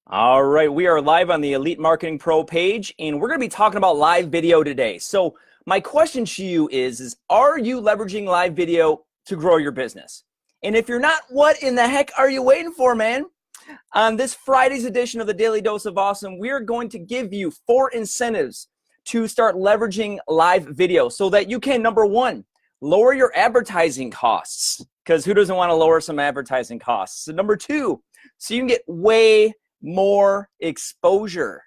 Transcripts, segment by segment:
All right, we are live on the Elite Marketing Pro page, and we're going to be talking about live video today. So my question to you is are you leveraging live video to grow your business? And if you're not, what in the heck are you waiting for, man? On this Friday's edition of the Daily Dose of Awesome, we're going to give you 4 incentives to start leveraging live video so that you can, number 1, lower your advertising costs, because who doesn't want to lower some advertising costs? So number 2, so you can get way more exposure.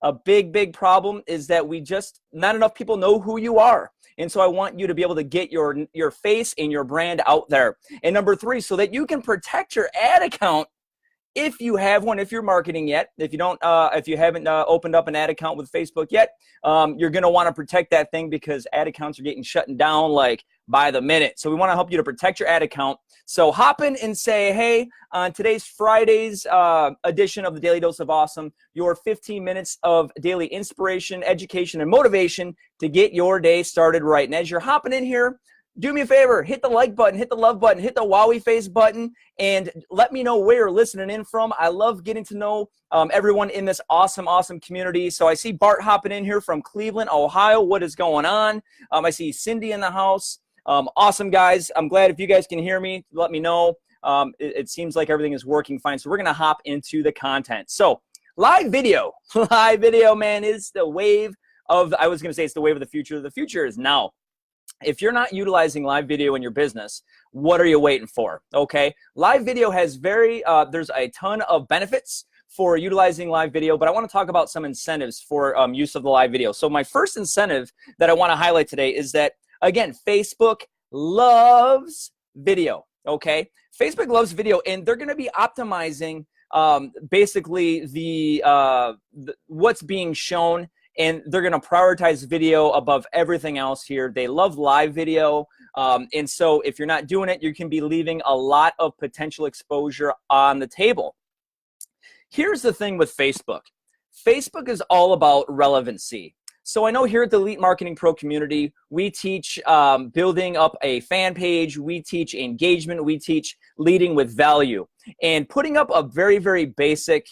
A big problem is that not enough people know who you are. And so I want you to be able to get your face and your brand out there. And number 3, so that you can protect your ad account if you have one, if you're marketing yet. If you haven't opened up an ad account with Facebook yet, you're going to want to protect that thing because ad accounts are getting shut down like by the minute. So we want to help you to protect your ad account. So hop in and say, hey, on today's Friday's edition of the Daily Dose of Awesome, your 15 minutes of daily inspiration, education, and motivation to get your day started right. And as you're hopping in here, do me a favor, hit the like button, hit the love button, hit the wowie face button, and let me know where you're listening in from. I love getting to know everyone in this awesome community. So I see Bart hopping in here from Cleveland, Ohio. What is going on? I see Cindy in the house. Awesome, guys. I'm glad if you guys can hear me, let me know. It seems like everything is working fine. So we're going to hop into the content. So live video. Live video, man, is the wave of, I was going to say it's the wave of the future. The future is now. If you're not utilizing live video in your business, what are you waiting for? Okay, live video has there's a ton of benefits for utilizing live video, but I want to talk about some incentives for use of the live video. So my first incentive that I want to highlight today is that, again, Facebook loves video. Okay, Facebook loves video, and they're going to be optimizing basically what's being shown. And they're going to prioritize video above everything else here. They love live video. And so if you're not doing it, you can be leaving a lot of potential exposure on the table. Here's the thing with Facebook. Facebook is all about relevancy. So I know here at the Elite Marketing Pro community, we teach building up a fan page. We teach engagement. We teach leading with value. And putting up a very basic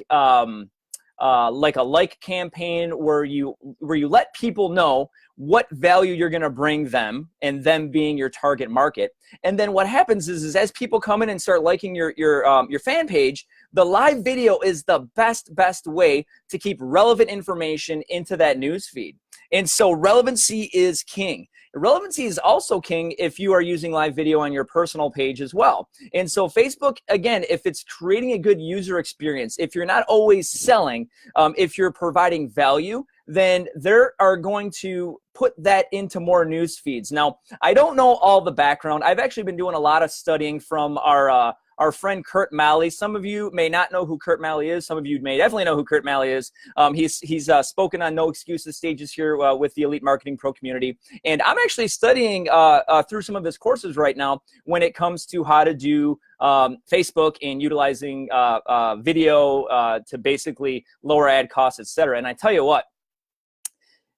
like a like campaign where you let people know what value you're going to bring them, and them being your target market. And then what happens is as people come in and start liking your fan page, the live video is the best way to keep relevant information into that news feed. And so relevancy is king. Relevancy is also king if you are using live video on your personal page as well. And so Facebook, again, if it's creating a good user experience, if you're not always selling, if you're providing value, then they are going to put that into more news feeds. Now, I don't know all the background. I've actually been doing a lot of studying from our friend Kurt Malley. Some of you may not know who Kurt Malley is. Some of you may definitely know who Kurt Malley is. He's spoken on No Excuses stages here with the Elite Marketing Pro community. And I'm actually studying through some of his courses right now when it comes to how to do Facebook and utilizing video to basically lower ad costs, etc. And I tell you what,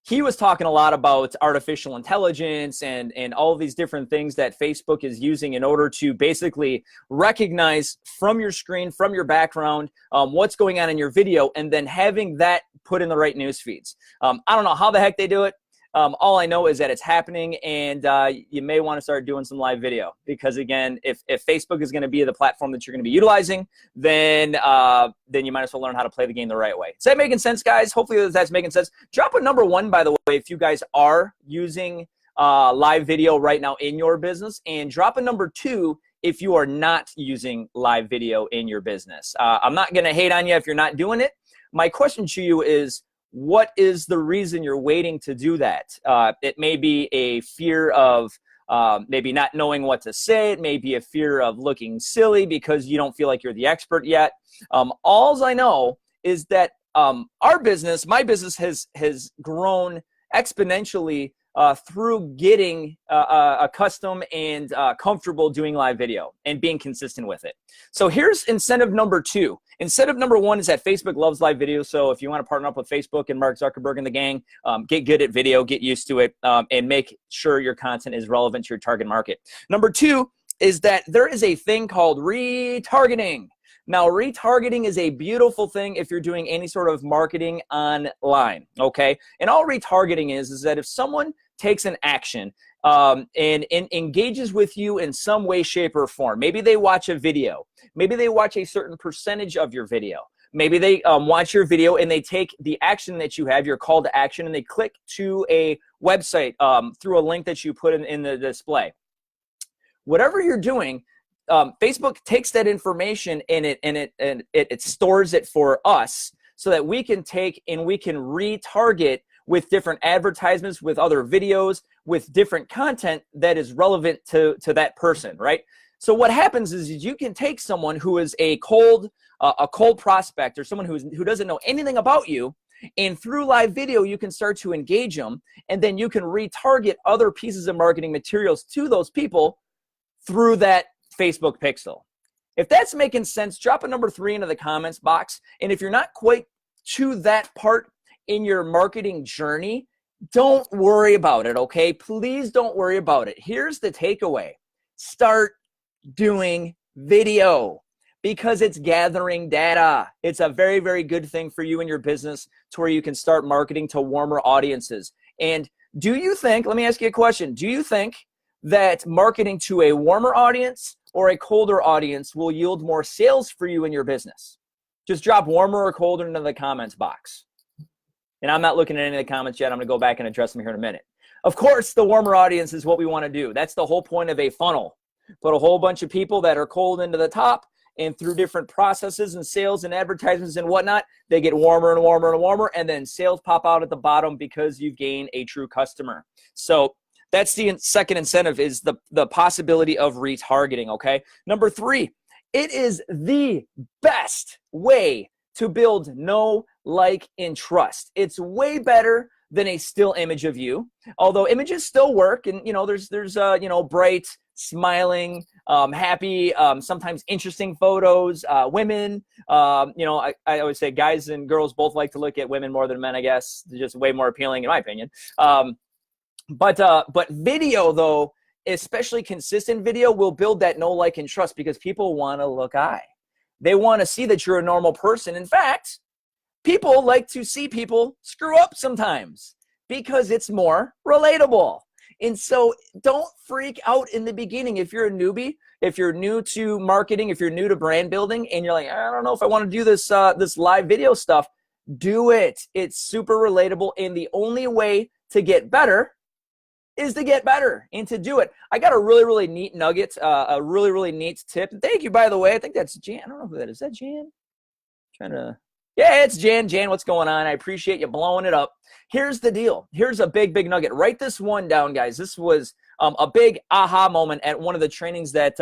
he was talking a lot about artificial intelligence and all of these different things that Facebook is using in order to basically recognize from your screen, from your background, what's going on in your video, and then having that put in the right news feeds. I don't know how the heck they do it. All I know is that it's happening, and you may want to start doing some live video because, again, if Facebook is going to be the platform that you're going to be utilizing, then you might as well learn how to play the game the right way. Is that making sense, guys? Hopefully that's making sense. Drop a number 1, by the way, if you guys are using live video right now in your business, and drop a number 2 if you are not using live video in your business. I'm not going to hate on you if you're not doing it. My question to you is, what is the reason you're waiting to do that? It may be a fear of maybe not knowing what to say. It may be a fear of looking silly because you don't feel like you're the expert yet. All I know is that our business, my business, has grown exponentially through getting accustomed and comfortable doing live video and being consistent with it. So here's incentive number 2. Incentive number 1 is that Facebook loves live video. So if you want to partner up with Facebook and Mark Zuckerberg and the gang, get good at video, get used to it, and make sure your content is relevant to your target market. Number 2 is that there is a thing called retargeting. Now, retargeting is a beautiful thing if you're doing any sort of marketing online, okay? And all retargeting is that if someone takes an action and engages with you in some way, shape, or form, maybe they watch a video, maybe they watch a certain percentage of your video, maybe they watch your video and they take the action that you have, your call to action, and they click to a website through a link that you put in the display. Whatever you're doing, Facebook takes that information and it stores it for us so that we can take and we can retarget with different advertisements, with other videos, with different content that is relevant to that person, right? So what happens is you can take someone who is a cold prospect or someone who doesn't know anything about you, and through live video, you can start to engage them, and then you can retarget other pieces of marketing materials to those people through that Facebook pixel. If that's making sense, drop a number 3 into the comments box. And if you're not quite to that part in your marketing journey, don't worry about it, okay? Please don't worry about it. Here's the takeaway. Start doing video because it's gathering data. It's a very, very good thing for you and your business to where you can start marketing to warmer audiences. And do you think, let me ask you a question, do you think that marketing to a warmer audience or a colder audience will yield more sales for you in your business? Just drop warmer or colder into the comments box. And I'm not looking at any of the comments yet. I'm going to go back and address them here in a minute. Of course, the warmer audience is what we want to do. That's the whole point of a funnel. Put a whole bunch of people that are cold into the top, and through different processes and sales and advertisements and whatnot, they get warmer and warmer and warmer, and then sales pop out at the bottom because you've gained a true customer. So that's the second incentive, is the possibility of retargeting, okay? Number 3, it is the best way to build know, like, and trust. It's way better than a still image of you, although images still work, and there's bright, smiling, happy, sometimes interesting photos, women. I always say guys and girls both like to look at women more than men, I guess. They're just way more appealing in my opinion. But video, though, especially consistent video, will build that know, like, and trust because people want to look eye. They want to see that you're a normal person. In fact, people like to see people screw up sometimes because it's more relatable. And so don't freak out in the beginning. If you're a newbie, if you're new to marketing, if you're new to brand building, and you're like, I don't know if I want to do this live video stuff, do it. It's super relatable. And the only way to get better is to get better and to do it. I got a really, really neat nugget, a really, really neat tip. And thank you, by the way. I think that's Jan. I don't know who that is. Is that Jan? Yeah, it's Jan. Jan, what's going on? I appreciate you blowing it up. Here's the deal. Here's a big, big nugget. Write this one down, guys. This was a big aha moment at one of the trainings that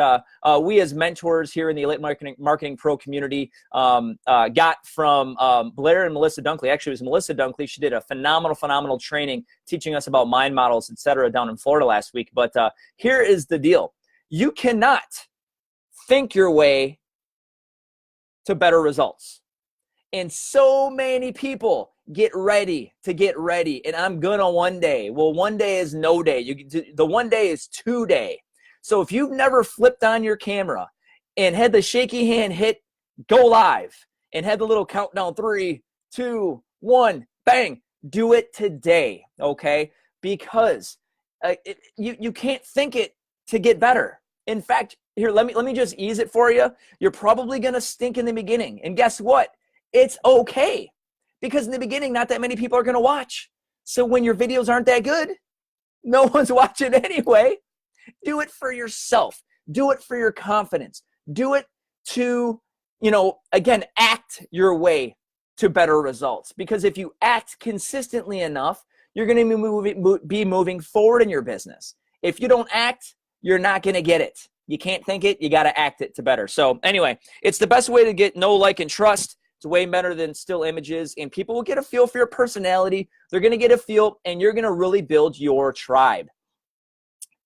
we as mentors here in the Elite Marketing Pro community got from Blair and Melissa Dunkley. Actually, it was Melissa Dunkley. She did a phenomenal training teaching us about mind models, etc., down in Florida last week. But here is the deal. You cannot think your way to better results. And so many people get ready, and I'm gonna one day. Well, one day is no day. The one day is today. So if you've never flipped on your camera and had the shaky hand hit go live and had the little countdown 3, 2, 1, bang, do it today, okay? Because you can't think it to get better. In fact, here, let me just ease it for you. You're probably gonna stink in the beginning, and guess what? It's okay, because in the beginning, not that many people are going to watch. So when your videos aren't that good, no one's watching anyway. Do it for yourself. Do it for your confidence. Do it to, again, act your way to better results. Because if you act consistently enough, you're going to be moving forward in your business. If you don't act, you're not going to get it. You can't think it. You got to act it to better. So anyway, it's the best way to get know, like, and trust. It's way better than still images, and people will get a feel for your personality. They're going to get a feel, and you're going to really build your tribe.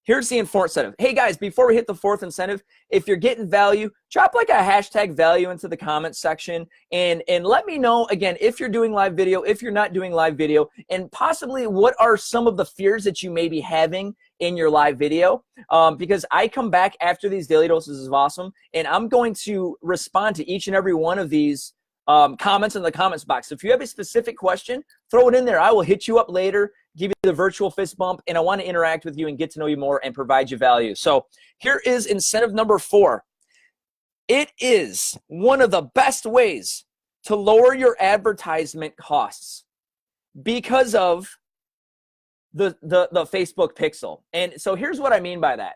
Here's the fourth incentive. Hey guys, before we hit the fourth incentive, if you're getting value, drop like a hashtag value into the comments section and let me know, again, if you're doing live video, if you're not doing live video, and possibly what are some of the fears that you may be having in your live video, because I come back after these daily doses of awesome, and I'm going to respond to each and every one of these comments in the comments box. So if you have a specific question, throw it in there. I will hit you up later, give you the virtual fist bump, and I want to interact with you and get to know you more and provide you value. So here is incentive number 4. It is one of the best ways to lower your advertisement costs because of the Facebook pixel. And so here's what I mean by that.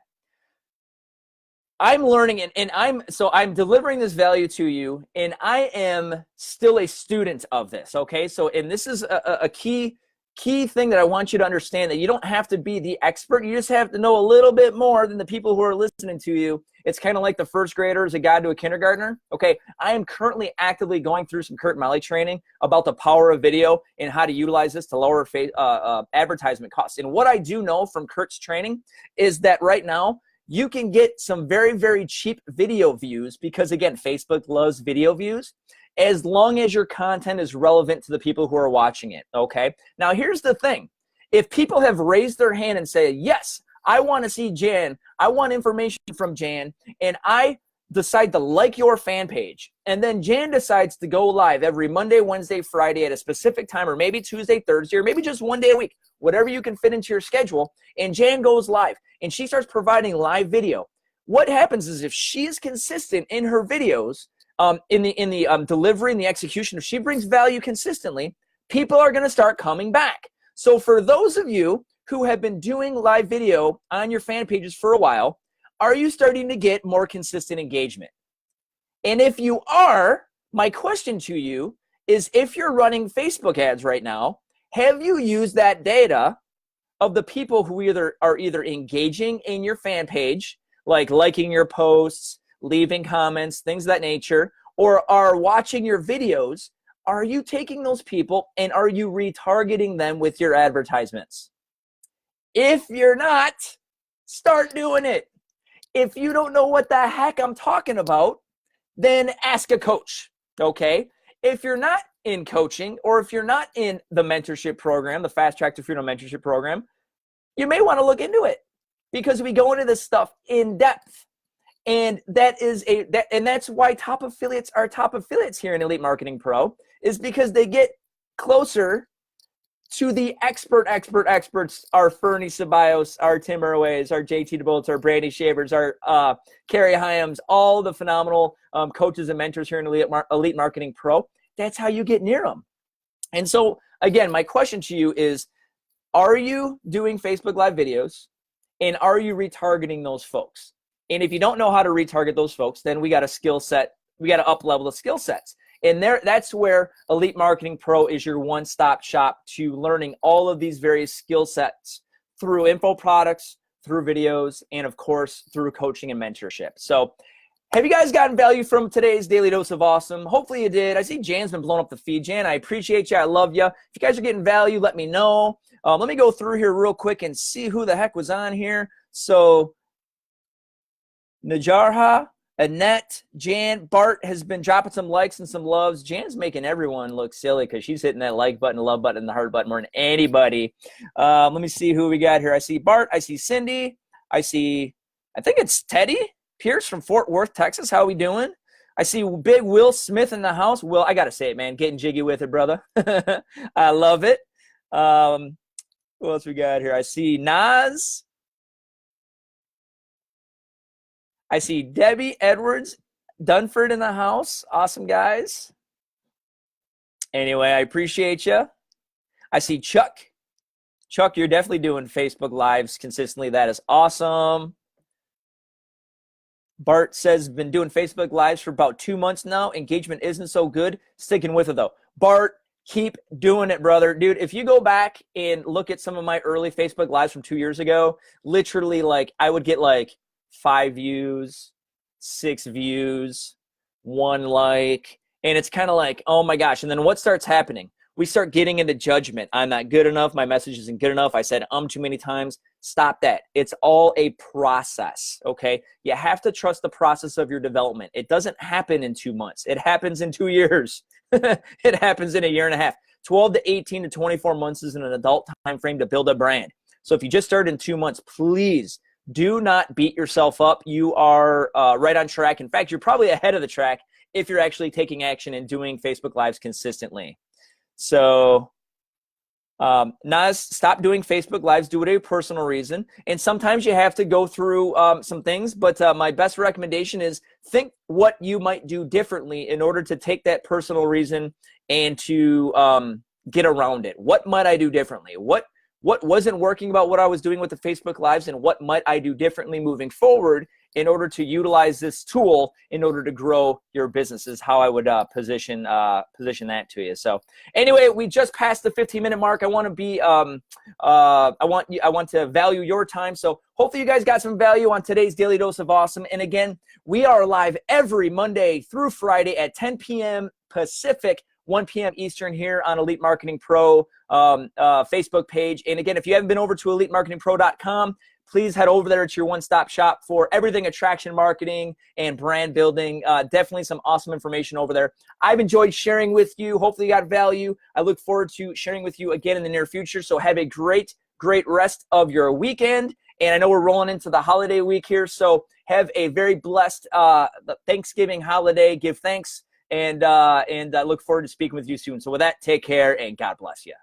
I'm learning and I'm delivering this value to you, and I am still a student of this, okay? So, and this is a key thing that I want you to understand, that you don't have to be the expert. You just have to know a little bit more than the people who are listening to you. It's kind of like the first grader is a guide to a kindergartner. Okay, I am currently actively going through some Kurt Melly training about the power of video and how to utilize this to lower advertisement costs. And what I do know from Kurt's training is that right now, you can get some very, very cheap video views because, again, Facebook loves video views as long as your content is relevant to the people who are watching it, okay? Now, here's the thing. If people have raised their hand and say, yes, I want to see Jan, I want information from Jan, and I decide to like your fan page, and then Jan decides to go live every Monday, Wednesday, Friday at a specific time, or maybe Tuesday, Thursday, or maybe just one day a week, whatever you can fit into your schedule, and Jan goes live, and she starts providing live video. What happens is if she is consistent in her videos, in the delivery and the execution, if she brings value consistently, people are going to start coming back. So for those of you who have been doing live video on your fan pages for a while, are you starting to get more consistent engagement? And if you are, my question to you is, if you're running Facebook ads right now, have you used that data of the people who are either engaging in your fan page, like liking your posts, leaving comments, things of that nature, or are watching your videos? Are you taking those people and are you retargeting them with your advertisements? If you're not, start doing it. If you don't know what the heck I'm talking about, then ask a coach, okay? If you're not in coaching, or if you're not in the mentorship program, the Fast Track to Freedom mentorship program, you may want to look into it, because we go into this stuff in depth. And that's why top affiliates are top affiliates here in Elite Marketing Pro, is because they get closer to the experts, our Fernie Ceballos, our Tim Irways, our JT DeBoltz, our Brandy Shavers, our Carrie Hyams, all the phenomenal coaches and mentors here in Elite Marketing Pro. That's how you get near them. And so, again, my question to you is, are you doing Facebook Live videos, and are you retargeting those folks? And if you don't know how to retarget those folks, then we got a skill set. We got to up-level the skill sets. And that's where Elite Marketing Pro is your one-stop shop to learning all of these various skill sets through info products, through videos, and of course, through coaching and mentorship. So have you guys gotten value from today's Daily Dose of Awesome? Hopefully you did. I see Jan's been blowing up the feed. Jan, I appreciate you. I love you. If you guys are getting value, let me know. Let me go through here real quick and see who the heck was on here. So Najarha, Annette, Jan, Bart has been dropping some likes and some loves. Jan's making everyone look silly because she's hitting that like button, the love button, and the heart button more than anybody. Let me see who we got here. I see Bart. I see Cindy. I think it's Teddy Pierce from Fort Worth, Texas. How we doing? I see big Will Smith in the house. Will, I got to say it, man. Getting jiggy with it, brother. I love it. Who else we got here? I see Naz. I see Debbie Edwards Dunford in the house. Awesome, guys. Anyway, I appreciate you. I see Chuck. Chuck, you're definitely doing Facebook Lives consistently. That is awesome. Bart says, been doing Facebook Lives for about 2 months now. Engagement isn't so good. Sticking with it, though. Bart, keep doing it, brother. Dude, if you go back and look at some of my early Facebook Lives from 2 years ago, literally, I would get 5 views, 6 views, 1 like, and it's kind of like, oh my gosh. And then what starts happening? we start getting into judgment. I'm not good enough. My message isn't good enough. I said too many times. Stop that. It's all a process, okay? You have to trust the process of your development. It doesn't happen in 2 months. It happens in 2 years. It happens in a year and a half. 12 to 18 to 24 months is an adult time frame to build a brand. So if you just started in 2 months, please do not beat yourself up. You are right on track. In fact, you're probably ahead of the track if you're actually taking action and doing Facebook Lives consistently. So Nas, stop doing Facebook Lives. Do it a personal reason. And sometimes you have to go through some things. But my best recommendation is think what you might do differently in order to take that personal reason and to get around it. What might I do differently? What wasn't working about what I was doing with the Facebook Lives, and what might I do differently moving forward in order to utilize this tool in order to grow your business is how I would position that to you. So anyway, we just passed the 15-minute mark. I want to be I want to value your time. So hopefully you guys got some value on today's Daily Dose of Awesome. And again, we are live every Monday through Friday at 10 p.m. Pacific, 1 p.m. Eastern here on Elite Marketing Pro Facebook page. And again, if you haven't been over to elitemarketingpro.com, please head over there. It's your one-stop shop for everything attraction marketing and brand building. Definitely some awesome information over there. I've enjoyed sharing with you. Hopefully you got value. I look forward to sharing with you again in the near future. So have a great rest of your weekend. And I know we're rolling into the holiday week here. So have a very blessed Thanksgiving holiday. Give thanks. And I look forward to speaking with you soon. So with that, take care and God bless you.